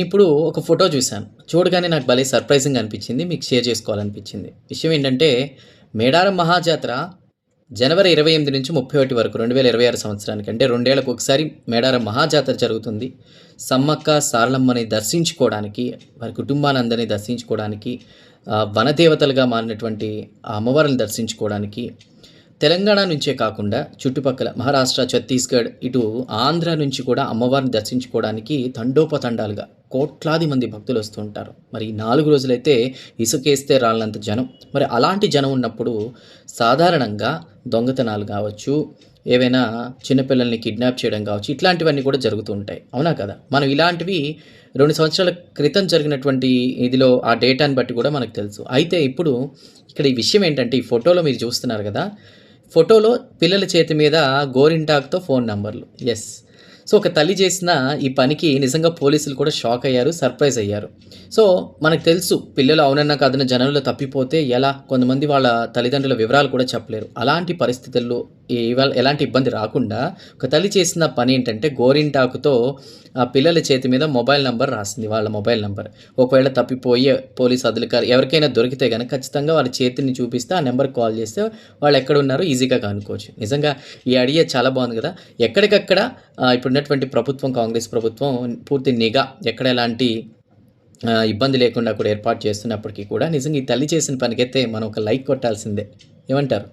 ఇప్పుడు ఒక ఫోటో చూశాను. చూడగానే నాకు భలే సర్ప్రైజింగ్‌గా అనిపించింది. మీకు షేర్ చేసుకోవాలనిపించింది. విషయం ఏంటంటే, మేడారం మహాజాతర జనవరి 28 నుంచి 31 వరకు 2026 సంవత్సరానికి అంటే 2 ఏళ్లకు ఒకసారి మేడారం మహాజాతర జరుగుతుంది. సమ్మక్క సారలమ్మని దర్శించుకోవడానికి, వారి కుటుంబానందరిని దర్శించుకోవడానికి, వనదేవతలుగా మారినటువంటి ఆ అమ్మవారిని దర్శించుకోవడానికి తెలంగాణ నుంచే కాకుండా చుట్టుపక్కల మహారాష్ట్ర, ఛత్తీస్‌గఢ్, ఇటు ఆంధ్ర నుంచి కూడా అమ్మవారిని దర్శించుకోవడానికి తండోపతండాలుగా కోట్లాది మంది భక్తులు వస్తూ ఉంటారు. మరి ఈ 4 రోజులైతే ఇసుకేస్తే రాళ్ళంత జనం. మరి అలాంటి జనం ఉన్నప్పుడు సాధారణంగా దొంగతనాలు కావచ్చు, ఏవైనా చిన్నపిల్లల్ని కిడ్నాప్ చేయడం కావచ్చు, ఇట్లాంటివన్నీ కూడా జరుగుతూ ఉంటాయి. అవునా కదా? మనం ఇలాంటివి 2 సంవత్సరాల క్రితం జరిగినటువంటి ఇదిలో ఆ డేటాను బట్టి కూడా మనకు తెలుసు. అయితే ఇప్పుడు ఇక్కడ ఈ విషయం ఏంటంటే, ఈ ఫోటోలో మీరు చూస్తున్నారు కదా! ఫోటోలో పిల్లల చేతి మీద గోరింటాకుతో ఫోన్ నంబర్లు. యెస్. సో, ఒక తల్లి చేసిన ఈ పనికి నిజంగా పోలీసులు కూడా షాక్ అయ్యారు, సర్ప్రైజ్ అయ్యారు. సో, మనకు తెలుసు పిల్లలు అవునన్నా కాదన్నా జనంలో తప్పిపోతే ఎలా? కొంతమంది వాళ్ళ తల్లిదండ్రుల వివరాలు కూడా చెప్పలేరు. అలాంటి పరిస్థితుల్లో ఇవాళ ఎలాంటి ఇబ్బంది రాకుండా ఒక తల్లి చేసిన పని ఏంటంటే గోరింటాకుతో ఆ పిల్లల చేతి మీద మొబైల్ నంబర్ రాసింది. వాళ్ళ మొబైల్ నంబర్. ఒకవేళ తప్పిపోయి పోలీస్ అధికారి ఎవరికైనా దొరికితే గనక ఖచ్చితంగా వాళ్ళ చేతిని చూపిస్తే ఆ నెంబర్‌కి కాల్ చేస్తే వాళ్ళు ఎక్కడున్నారో ఈజీగా కనుక్కోవచ్చు. నిజంగా ఈ ఐడియా చాలా బాగుంది కదా! ఎక్కడికక్కడ ఇప్పుడున్నటువంటి ప్రభుత్వం, కాంగ్రెస్ ప్రభుత్వం పూర్తి నిఘా ఎక్కడ ఎలాంటి ఇబ్బంది లేకుండా కూడా ఏర్పాటు చేస్తున్నప్పటికీ కూడా నిజంగా ఈ తల్లి చేసిన పనికైతే మనం ఒక లైక్ కొట్టాల్సిందే. ఏమంటారు?